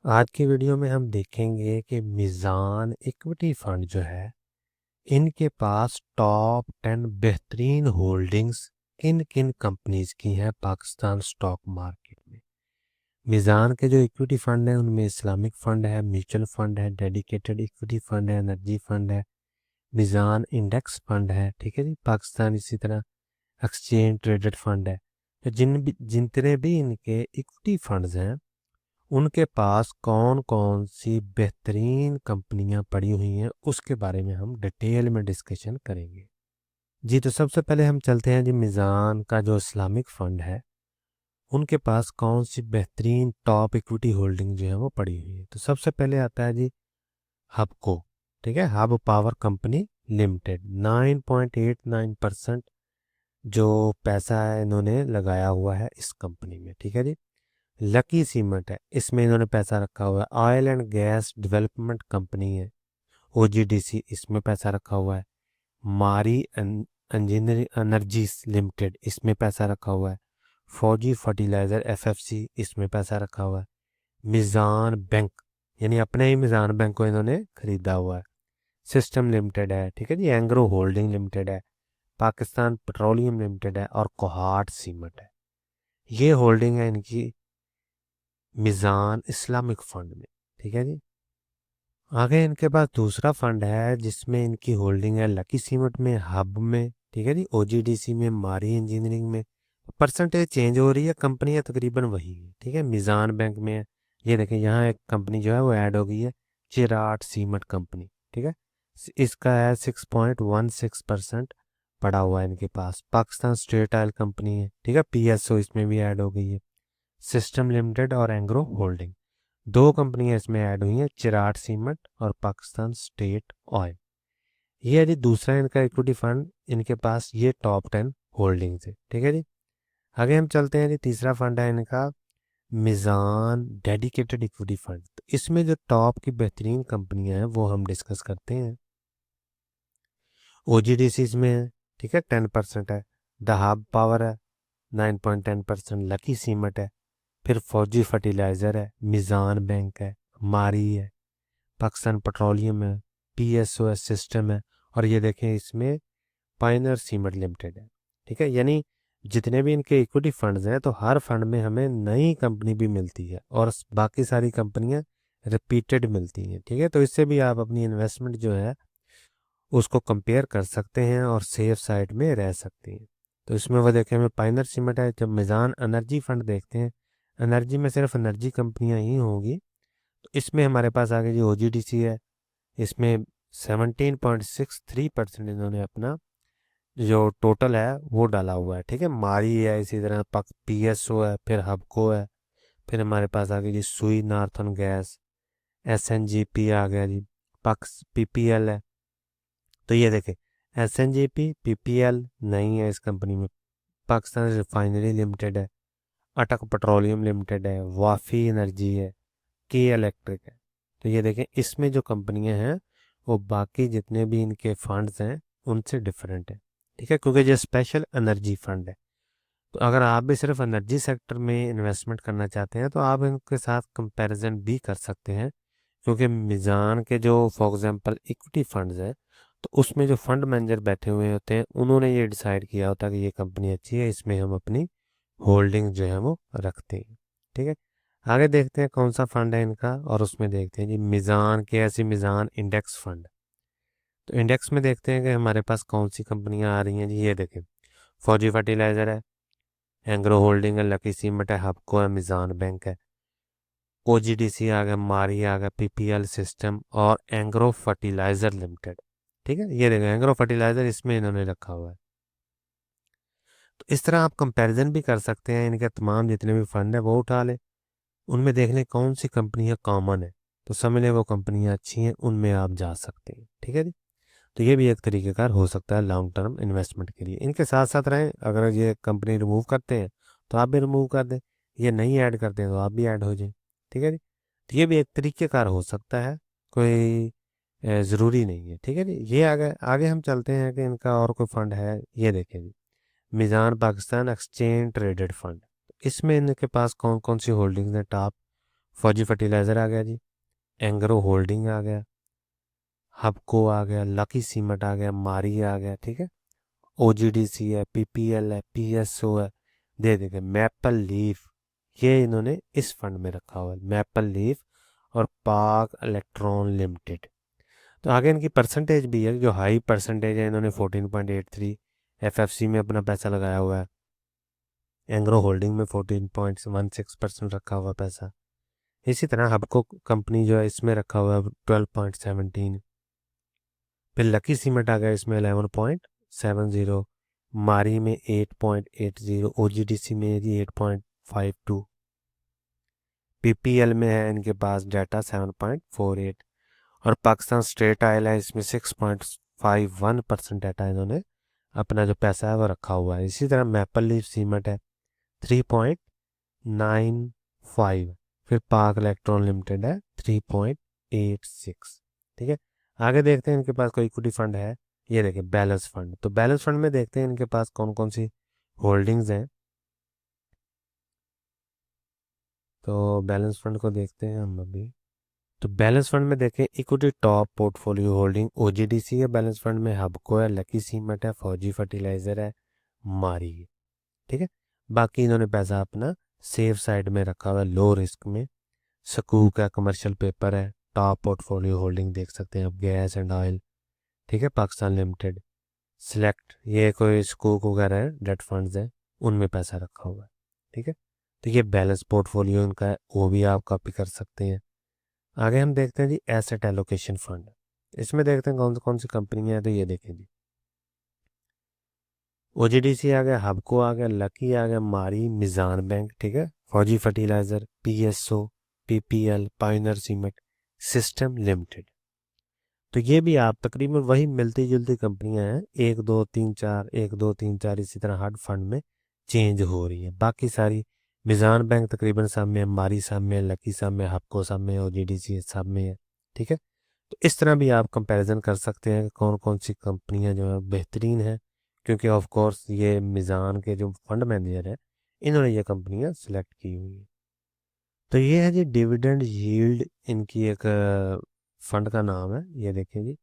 आज की वीडियो में हम देखेंगे कि मीज़ान इक्विटी फंड जो है, इनके पास टॉप 10 बेहतरीन होल्डिंग्स किन किन कंपनीज की हैं पाकिस्तान स्टॉक मार्केट में। मीज़ान के जो इक्विटी फंड हैं उनमें इस्लामिक फंड है, म्यूचुअल फंड है, डेडिकेटेड इक्विटी फंड है, एनर्जी फंड है, मीज़ान इंडेक्स फंड है, ठीक है जी। पाकिस्तान इसी तरह एक्सचेंज ट्रेडेड फंड है। तो जितने भी इनके इक्विटी फंड्स हैं उनके पास कौन कौन सी बेहतरीन कंपनियां पड़ी हुई हैं उसके बारे में हम डिटेल में डिस्कशन करेंगे जी। तो सबसे पहले हम चलते हैं जी, मीज़ान का जो इस्लामिक फंड है उनके पास कौन सी बेहतरीन टॉप इक्विटी होल्डिंग जो है वो पड़ी हुई है। तो सबसे पहले आता है जी हबको, ठीक है, हब पावर कंपनी लिमिटेड। 9.89% जो पैसा है इन्होंने लगाया हुआ है इस कंपनी में, ठीक है जी। लकी सीमेंट है, इसमें इन्होंने पैसा रखा हुआ है। Oil and gas development company है, ओजीडीसी, इसमें पैसा रखा हुआ है। मारी इंजीनियरिंग एनर्जीज लिमिटेड, इसमें पैसा रखा हुआ है। फौजी फर्टिलाइजर एफएफसी, इसमें पैसा रखा हुआ है। मीज़ान बैंक, यानी अपने ही मीज़ान बैंक को इन्होंने खरीदा हुआ है। सिस्टम लिमिटेड है, ठीक है जी। एंग्रो होल्डिंग लिमिटेड है, पाकिस्तान पेट्रोलियम लिमिटेड है और कोहाट सीमेंट है। ये होल्डिंग है इनकी मीज़ान इस्लामिक फंड में, ठीक है जी। आगे इनके पास दूसरा फंड है जिसमें इनकी होल्डिंग है लकी सीमेंट में, हब में, ठीक है जी, ओजीडीसी में, मारी इंजीनियरिंग में। परसेंटेज चेंज हो रही है, कंपनियां तकरीबन वही है, ठीक है। मीज़ान बैंक में है, ये देखें यहाँ एक कंपनी जो है वो ऐड हो गई है, चिराट सीमेंट कंपनी, ठीक है। इसका है 6.16% पड़ा हुआ है इनके पास। पाकिस्तान स्टेट ऑयल कंपनी है, ठीक है, पीएसओ इसमें भी ऐड हो गई है। सिस्टम लिमिटेड और एंग्रो होल्डिंग, दो कंपनियां इसमें ऐड हुई हैं, चिराट सीमेंट और पाकिस्तान स्टेट ऑयल। ये है जी दूसरा इनका इक्विटी फंड, इनके पास ये टॉप 10 होल्डिंग्स है, ठीक है जी। आगे हम चलते हैं जी, तीसरा फंड है इनका मीज़ान डेडिकेटेड इक्विटी फंड। तो इसमें जो टॉप की बेहतरीन कंपनियां हैं वो हम डिस्कस करते हैं। ओजीडीसी इसमें है, ठीक है, 10% है। दहाब पावर है, 9.10%। लकी सीमेंट है, फिर फौजी फर्टिलाइज़र है, मीज़ान बैंक है, मारी है, पाकिस्तान पेट्रोलियम है, पीएसओ सिस्टम है, और ये देखें इसमें पाइनर सीमेंट लिमिटेड है, ठीक है। यानी जितने भी इनके इक्विटी फंड्स हैं तो हर फंड में हमें नई कंपनी भी मिलती है और बाकी सारी कंपनियां रिपीटेड मिलती हैं, ठीक है। तो इससे भी आप अपनी इन्वेस्टमेंट जो है उसको कंपेयर कर सकते हैं और सेफ साइड में रह सकते हैं। तो इसमें वो देखें हमें पाइनर सीमेंट है। जब मीज़ान एनर्जी फंड देखते हैं, एनर्जी में सिर्फ एनर्जी कंपनियां ही होंगी। तो इसमें हमारे पास आगे जी ओजीडीसी है, इसमें 17.63% इन्होंने अपना जो टोटल है वो डाला हुआ है, ठीक है। मारी है, इसी तरह पक पीएसओ है, फिर हबको है, फिर हमारे पास आ गई जी सुई नार्थन गैस, एसएनजीपी आ गया जी, पक्स पीपीएल है। तो ये देखें एसएनजीपी पीपीएल नहीं है इस कंपनी में। पाकिस्तान रिफाइनरी लिमिटेड है, अटक पेट्रोलियम लिमिटेड है, वाफी एनर्जी है, के इलेक्ट्रिक है। तो ये देखें इसमें जो कंपनियां हैं वो बाकी जितने भी इनके फंड्स हैं उनसे डिफरेंट है, ठीक है, क्योंकि ये स्पेशल एनर्जी फंड है। तो अगर आप भी सिर्फ एनर्जी सेक्टर में इन्वेस्टमेंट करना चाहते हैं तो आप इनके साथ कंपैरिजन भी कर सकते हैं, क्योंकि मीज़ान के जो फॉर एग्जांपल इक्विटी फंड्स हैं तो उसमें जो फंड मैनेजर बैठे हुए होते हैं उन्होंने ये डिसाइड किया होता है कि ये कंपनी अच्छी है, इसमें हम अपनी होल्डिंग जो है वो रखते हैं, ठीक है। आगे देखते हैं कौन सा फंड है इनका, और उसमें देखते हैं जी मीज़ान के ऐसी मीज़ान इंडेक्स फंड। तो इंडेक्स में देखते हैं कि हमारे पास कौन सी कंपनियां आ रही हैं जी। ये देखें फौजी फर्टिलाइज़र है, एंग्रो होल्डिंग है, लकी सीमेंट है, हबको है, मीज़ान बैंक है, ओजीडीसी आ गया, मारी आ गया, पीपीएल सिस्टम और एंग्रो फर्टिलाइज़र लिमिटेड, ठीक है। ये देखें एंग्रो फर्टिलाइज़र इसमें इन्होंने रखा हुआ है। तो इस तरह आप कंपैरिजन भी कर सकते हैं, इनके तमाम जितने भी फंड है वो उठा ले, उनमें देख लें कौन सी कंपनियां कॉमन है, तो समझ लें वो कंपनियां अच्छी हैं, उनमें आप जा सकते हैं, ठीक है जी। तो ये भी एक तरीक़ेकार हो सकता है लॉन्ग टर्म इन्वेस्टमेंट के लिए। इनके साथ साथ रहें, अगर ये कंपनी रिमूव करते हैं तो आप भी रिमूव कर दें, ये नहीं ऐड करते हैं तो आप भी ऐड हो जाए, ठीक है जी। तो ये भी एक तरीक़ेकार हो सकता है, कोई ज़रूरी नहीं है, ठीक है जी। ये आगे आगे हम चलते हैं कि इनका और कोई फंड है। ये देखें जी मीज़ान पाकिस्तान एक्सचेंज ट्रेडेड फंड, इसमें इनके पास कौन कौन सी होल्डिंग्स हैं टॉप फौजी फर्टिलाइज़र आ गया जी, एंग्रो होल्डिंग आ गया, हबको आ गया, लकी सीमेंट आ गया, मारी आ गया, ठीक है, ओजीडीसी है, पीपीएल है, पीएसओ है, दे देंगे मैपल लीफ, ये इन्होंने इस फंड में रखा हुआ है, मैपल लीफ और पाक इलेक्ट्रॉन लिमिटेड। तो आगे इनकी परसेंटेज भी है, जो हाई परसेंटेज है, इन्होंने 14.83 एफएफसी में अपना पैसा लगाया हुआ है, एंग्रो होल्डिंग में 14.16% रखा हुआ पैसा, इसी तरह हबको कंपनी जो है इसमें रखा हुआ है 12.17, फिर लकी सीमेंट आ गया इसमें 11.70, मारी में 8.80, ओजीडीसी में जी 8.52, पीपीएल में है इनके पास डाटा 7.48, और पाकिस्तान स्टेट आयल है इसमें 6.51% डाटा इन्होंने अपना जो पैसा है वो रखा हुआ है। इसी तरह मैपल लीफ सीमेंट है 3.95, फिर पाक इलेक्ट्रॉन लिमिटेड है 3.86, ठीक है। आगे देखते हैं इनके पास कोई इक्विटी फंड है, ये देखिए बैलेंस फंड। तो बैलेंस फंड में देखते हैं इनके पास कौन कौन सी होल्डिंग्स हैं। तो बैलेंस फंड को देखते हैं हम अभी। तो बैलेंस फंड में देखें equity top portfolio holding OGDC है, बैलेंस फंड में हबको है, लकी सीमेंट है, फौजी फर्टिलाइजर है, मारी है, ठीक है। बाकी इन्होंने पैसा अपना सेफ साइड में रखा हुआ है, लो रिस्क में। सकूक है, कमर्शियल पेपर है, टॉप पोर्टफोलियो होल्डिंग देख सकते हैं आप, गैस एंड ऑयल, ठीक है, पाकिस्तान लिमिटेड, सिलेक्ट, ये कोई सकूक वगैरह है, डेट फंड्स है, उनमें पैसा रखा हुआ है, ठीक है। तो ये बैलेंस पोर्टफोलियो इनका है, वो भी आप कॉपी कर सकते हैं। आगे हम देखते हैं जी एसेट एलोकेशन फंड। इसमें देखते हैं कौन कौन सी कंपनियां हैं। तो ये देखें जी, ओजीडीसी आ गया, हबको आ गया, लकी आ गया, मारी, मिजान बैंक, ठीक है, Fauji fertilizer, PSO, PPL, Pioneer cement, system limited. तो ये भी आप तकरीबन वही मिलती जुलती कंपनियां हैं, 1 2 3 4, 1 2 3 4, इसी तरह हर फंड में चेंज हो रही है। बाकी सारी मिजान बैंक तकरीबन सब में है, मारी सब में है, लकी सब में है, हबको सब में है, ओजीडीसी सब में है, ठीक है। तो इस तरह भी आप कंपैरिजन कर सकते हैं कि कौन कौन सी कंपनियां जो है बेहतरीन है, क्योंकि ऑफ कोर्स ये मिज़ान के जो फंड मैनेजर है इन्होंने ये कंपनियां सिलेक्ट की हुई हैं। तो ये है जी डिविडेंड यील्ड, इनकी एक फंड का नाम है, ये देखिए जी,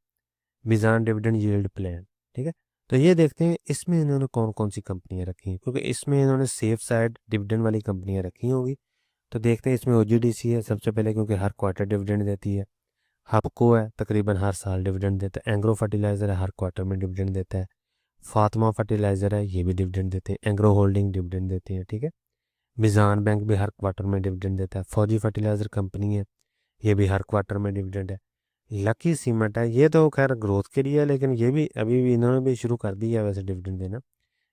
मिज़ान डिविडेंड यील्ड प्लान, ठीक है। तो ये देखते हैं इसमें इन्होंने कौन कौन सी कंपनियां रखी हैं, क्योंकि इसमें इन्होंने सेफ साइड डिविडेंड वाली कंपनियां रखी होंगी। तो देखते हैं इसमें ओजीडीसी है सबसे पहले, क्योंकि हर क्वार्टर डिविडेंड देती है। हबको है, तकरीबन हर साल डिविडेंड देता है। एंग्रो फर्टिलाइज़र है, हर क्वार्टर में डिविडेंड देता है। फातिमा फर्टिलाइज़र है, ये भी डिविडेंड देते हैं। एंग्रो होल्डिंग डिविडेंड देती है, ठीक है। मिज़ान बैंक भी हर क्वार्टर में डिविडेंड देता है। फौजी फर्टिलाइज़र कंपनी है, ये भी हर क्वार्टर में डिविडेंड है। लकी सीमेंट है, ये तो खैर ग्रोथ के लिए है, लेकिन ये भी अभी भी इन्होंने भी शुरू कर दिया है वैसे डिविडेंड देना।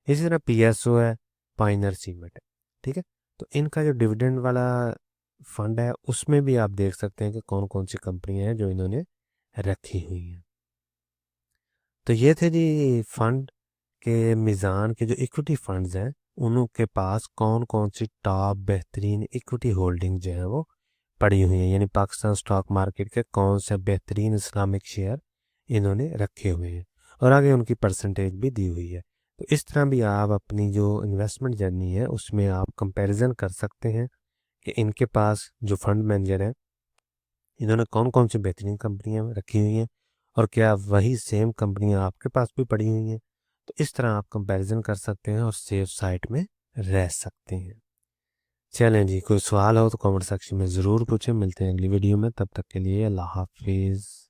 इसी तरह पीएसओ है, पाइनर सीमेंट है, ठीक है। तो इनका जो डिविडेंड वाला फंड है उसमें भी आप देख सकते हैं कि कौन कौन सी कंपनियां हैं जो इन्होंने रखी हुई हैं। तो ये थे जी फंड के मिज़ान के जो इक्विटी फंड्स हैं, उनके पास कौन कौन सी टॉप बेहतरीन इक्विटी होल्डिंग जो है वो पड़ी हुई है, यानी पाकिस्तान स्टॉक मार्केट के कौन से बेहतरीन इस्लामिक शेयर इन्होंने रखे हुए हैं, और आगे उनकी परसेंटेज भी दी हुई है। तो इस तरह भी आप अपनी जो इन्वेस्टमेंट जर्नी है उसमें आप कंपैरिजन कर सकते हैं कि इनके पास जो फंड मैनेजर हैं इन्होंने कौन कौन सी बेहतरीन कंपनियां रखी हुई हैं, और क्या वही सेम कंपनियां आपके पास भी पड़ी हुई हैं। तो इस तरह आप कंपैरिजन कर सकते हैं और सेफ साइट में रह सकते हैं। चलें जी, कोई सवाल हो तो कमेंट सेक्शन में ज़रूर पूछें। मिलते हैं अगली वीडियो में, तब तक के लिए अल्लाह हाफिज़।